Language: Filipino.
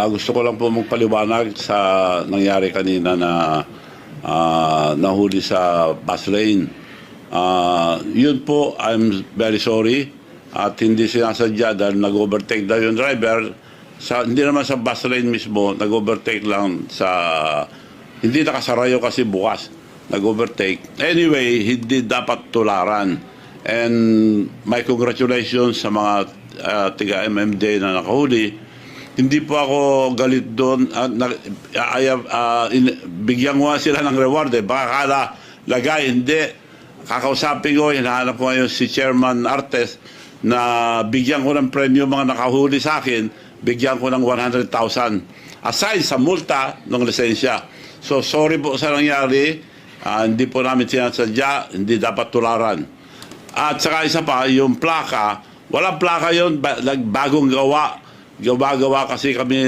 Gusto ko lang po magpaliwanag sa nangyari kanina na nahuli sa bus lane. Yun po, I'm very sorry. At hindi sinasadya dahil nag-overtake daw yung driver. Hindi naman sa bus lane mismo, nag-overtake lang sa... Hindi nakasarayo kasi bukas. Nag-overtake. Anyway, hindi dapat tularan. And my congratulations sa mga tiga-MMD na nakahuli. Hindi po ako galit doon. Bigyan ko sila ng reward. Baka kala lagay, hindi. Kakausapin ko, hinahanap ko ngayon si Chairman Artes na bigyan ko ng premyo mga nakahuli sa akin, bigyan ko ng 100,000 aside sa multa ng lisensya. So sorry po sa nangyari, hindi po namin sinasadya, hindi dapat tularan. At saka isa pa, yung plaka, walang plaka yun, bagong gawa kasi kami